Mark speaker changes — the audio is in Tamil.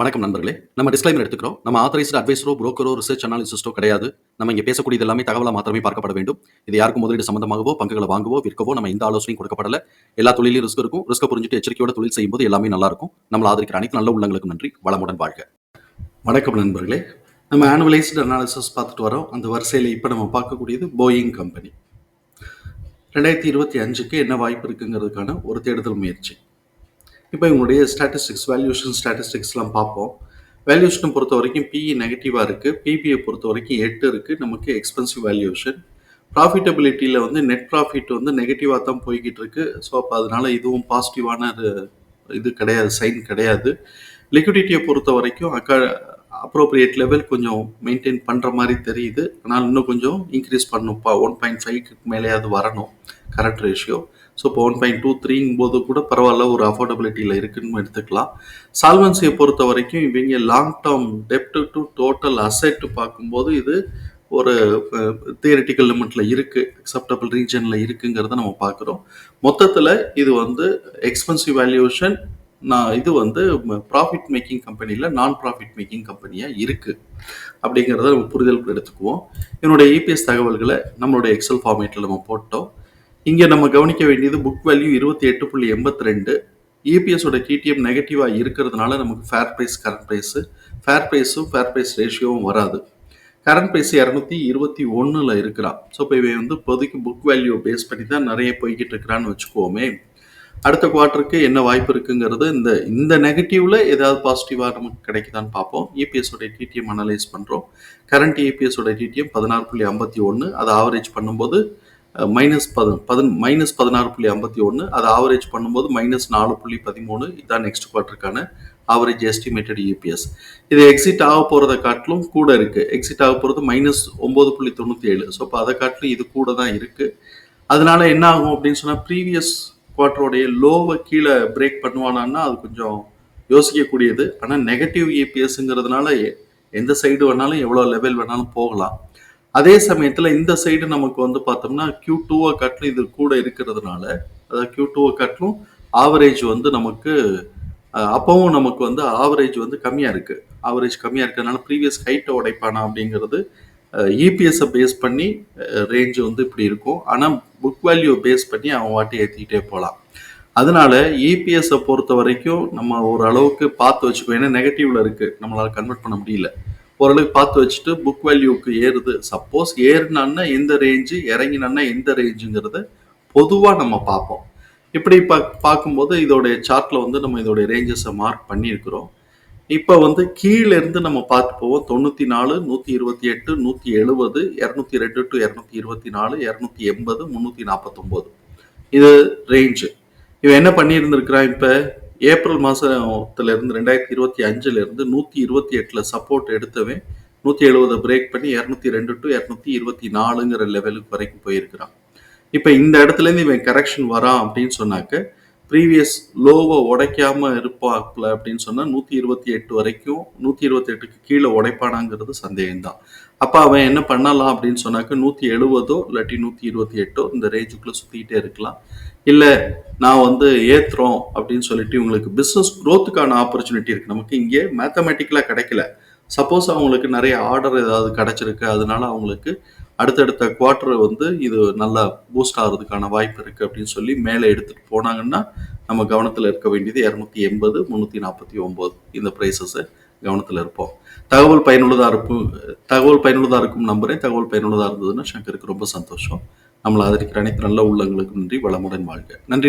Speaker 1: வணக்கம் நண்பர்களே. நம்ம டிஸ்க்ளைமர் எடுத்துக்கிறோம். நம்ம ஆத்தரைஸ்டு அட்வைசரோ, புரோக்கரோ, ரிசர்ச் அனாலிசிஸ்டோ கிடையாது. நம்ம இங்க பேசக்கூடியது எல்லாமே தகவலா மாத்திரமே பார்க்கப்பட வேண்டும். இது யாருக்கும் முதலீடு சம்பந்தமாகவோ, பங்குகள வாங்கவோ, விற்கவோ நம்ம எந்த ஆலோசனையும் கொடுக்கப்படல. எல்லா தொழில்லயும் ரிஸ்க் இருக்கும். ரிஸ்க்க புரிஞ்சுட்டு எச்சரிக்கையோட தொழில் செய்யும்போது எல்லாமே நல்லா இருக்கும். நம்மள ஆதரிக்கிற அனைத்து நல்ல உள்ளங்களுக்கும் நன்றி. வளமுடன் வாழ்க. வணக்கம் நண்பர்களே. நம்ம ஆனுவலைஸ்டு அனாலிசிஸ் பார்த்துட்டு வரோம். அந்த வரிசையில இப்ப நம்ம பார்க்கக்கூடியது போயிங் கம்பெனி. 2025க்கு என்ன வாய்ப்பு இருக்குங்கிறதுக்கான ஒரு தேடுதல் முயற்சி. இப்போ இவங்களுடைய ஸ்டாட்டிஸ்டிக்ஸ், வேல்யூஷன் ஸ்டாட்டிஸ்டிக்ஸ்லாம் பார்ப்போம். வேல்யூஷனை பொறுத்த வரைக்கும் பிஇ நெகட்டிவாக இருக்குது. பிபிஐ பொறுத்த வரைக்கும் 8 இருக்குது. நமக்கு எக்ஸ்பென்சிவ் வேல்யூஷன். ப்ராஃபிட்டபிலிட்டியில் வந்து நெட் ப்ராஃபிட் வந்து நெகட்டிவாக தான் போய்கிட்டு இருக்கு. ஸோ அப்போ அதனால இதுவும் பாசிட்டிவான இது கிடையாது, சைன் கிடையாது. லிக்விடிட்டியை பொறுத்த வரைக்கும் அப்ரோப்ரியேட் லெவல் கொஞ்சம் மெயின்டைன் பண்ணுற மாதிரி தெரியுது. ஆனால் இன்னும் கொஞ்சம் இன்க்ரீஸ் பண்ணணும்ப்பா. 1.5க்கு மேலேயாவது வரணும் கரண்ட் ரேஷியோ. ஸோ இப்போ 1.23 போது கூட பரவாயில்ல, ஒரு அஃபோர்டபிலிட்டியில் இருக்குன்னு எடுத்துக்கலாம். சால்வன்சியை பொறுத்த வரைக்கும் இவங்க long term dept to total asset பார்க்கும்போது இது ஒரு தியரிட்டிக்கல் லிமிட்ல இருக்கு, அக்செப்டபிள் ரீஜன்ல இருக்குங்கிறத நம்ம பார்க்குறோம். மொத்தத்தில் இது வந்து எக்ஸ்பென்சிவ் வேல்யூஷன், இது வந்து ப்ராஃபிட் மேக்கிங் கம்பெனியில் நான் ப்ராஃபிட் மேக்கிங் கம்பெனியாக இருக்குது அப்படிங்கிறத நம்ம புரிதல் எடுத்துக்குவோம். என்னுடைய இபிஎஸ் தகவல்களை நம்மளுடைய எக்ஸல் ஃபார்மேட்டில் நம்ம போட்டோம். இங்கே நம்ம கவனிக்க வேண்டியது புக் வேல்யூ 28.82. இபிஎஸோட டிடிஎம் நெகட்டிவாக இருக்கிறதுனால நமக்கு fair price, current price, fair price ரேஷியோவும் வராது. கரண்ட் ப்ரைஸ் 221 இருக்கிறான். ஸோ இப்போ இவன் வந்து இப்போதைக்கு புக் வேல்யூ பேஸ் பண்ணி தான் நிறைய போய்கிட்டு இருக்கிறான்னு வச்சுக்கோமே. அடுத்த குவார்ட்டருக்கு என்ன வாய்ப்பு இருக்குங்கிறது இந்த நெகட்டிவ்ல ஏதாவது பாசிட்டிவாக நமக்கு கிடைக்குதான்னு பார்ப்போம். இபிஎஸோட டிடிஎம் அனலைஸ் பண்ணுறோம். கரண்ட் இபிஎஸோட டிடிஎம் 16.51. அதை ஆவரேஜ் பண்ணும்போது -16.51. அதை ஆவரேஜ் பண்ணும்போது -4.13. இதுதான் நெக்ஸ்ட் குவார்ட்டருக்கான ஆவரேஜ் எஸ்டிமேட்டட் இபிஎஸ். இது எக்ஸிட் ஆக போகிறத காட்டிலும் கூட இருக்குது. எக்ஸிட் ஆக போகிறது -9.97. ஸோ இப்போ அதை காட்டிலும் இது கூட தான் இருக்குது. அதனால என்ன ஆகும் அப்படின்னு சொன்னால், ப்ரீவியஸ் குவார்ட்டருடைய லோவை கீழே பிரேக் பண்ணுவானான்னா அது கொஞ்சம் யோசிக்கக்கூடியது. ஆனால் நெகட்டிவ் இபிஎஸ்ங்கிறதுனால எந்த சைடு வேணாலும் எவ்வளோ லெவல் வேணாலும் போகலாம். அதே சமயத்தில் இந்த சைடு நமக்கு வந்து பார்த்தோம்னா Q2 காட்டிலும் இது கூட இருக்கிறதுனால, அதாவது Q2 காட்டிலும் ஆவரேஜ் வந்து நமக்கு அப்பவும் நமக்கு வந்து ஆவரேஜ் வந்து கம்மியாக இருக்குது. ஆவரேஜ் கம்மியாக இருக்கிறதுனால ப்ரீவியஸ் ஹைட்டை உடைப்பானா அப்படிங்கிறது இபிஎஸ்ஸை பேஸ் பண்ணி ரேஞ்சு வந்து இப்படி இருக்கும். ஆனால் புக் வேல்யூ பேஸ் பண்ணி அவன் வாட்டி ஏற்றிக்கிட்டே போகலாம். அதனால இபிஎஸ்ஸை பொறுத்த வரைக்கும் நம்ம ஓரளவுக்கு பார்த்து வச்சுக்கோ. ஏன்னா நெகட்டிவ்ல இருக்குது, நம்மளால் கன்வெர்ட் பண்ண முடியல. ஓரளவுக்கு பார்த்து வச்சுட்டு புக் வேல்யூக்கு ஏறுது, சப்போஸ் ஏறினான்னா எந்த ரேஞ்சு, இறங்கினான்னா எந்த ரேஞ்சுங்கிறத பொதுவாக நம்ம பார்ப்போம். இப்படி பார்க்கும்போது இதோடைய சார்ட்டில் வந்து நம்ம இதோடைய ரேஞ்சஸை மார்க் பண்ணியிருக்கிறோம். இப்போ வந்து கீழே இருந்து நம்ம பார்த்து போவோம். 94, 128, 170, 202 டு 224, 280, 349 இது ரேஞ்சு. இவன் என்ன பண்ணியிருந்திருக்கிறான், இப்போ ஏப்ரல் மாதத்துல இருந்து 2025 இருந்து 128 சப்போர்ட் எடுத்தவன் 170 பிரேக் பண்ணி 202 டு 224 லெவலுக்கு வரைக்கும் போயிருக்கிறான். இப்போ இந்த இடத்துல இருந்து இவன் கரெக்ஷன் வரான் அப்படின்னு சொன்னாக்க, ப்ரீவியஸ் லோவை உடைக்காம இருப்பாப்ல அப்படின்னு சொன்னா 128 வரைக்கும், 128க்கு கீழே உடைப்பானாங்கிறது சந்தேகம்தான். அப்போ அவன் என்ன பண்ணலாம் அப்படின்னு சொன்னாக்க 170 இல்லாட்டி 128 இந்த ரேஞ்சுக்குள்ள சுத்திக்கிட்டே இருக்கலாம். இல்லை நான் வந்து ஏற்றுறோம் அப்படின்னு சொல்லிட்டு இவங்களுக்கு பிஸ்னஸ் க்ரோத்துக்கான ஆப்பர்ச்சுனிட்டி இருக்குது. நமக்கு இங்கே மேத்தமெட்டிக்கலாக கிடைக்கல. சப்போஸ் அவங்களுக்கு நிறைய ஆர்டர் ஏதாவது கிடைச்சிருக்கு, அதனால அவங்களுக்கு அடுத்தடுத்த குவார்ட்டர் வந்து இது நல்லா பூஸ்ட் ஆகிறதுக்கான வாய்ப்பு இருக்குது அப்படின்னு சொல்லி மேலே எடுத்துகிட்டு போனாங்கன்னா நம்ம கவனத்தில் இருக்க வேண்டியது 280, 349 இந்த ப்ரைஸஸை கவனத்தில் இருப்போம். தகவல் பயனுள்ளதாக இருக்கும் நம்புறேன். தகவல் பயனுள்ளதாக இருந்ததுன்னா சங்கருக்கு ரொம்ப சந்தோஷம். நம்மளை ஆதரிக்கிற அனைத்து நல்ல உள்ளங்களுக்கும் நன்றி. வளமுடன் வாழ்க. நன்றி.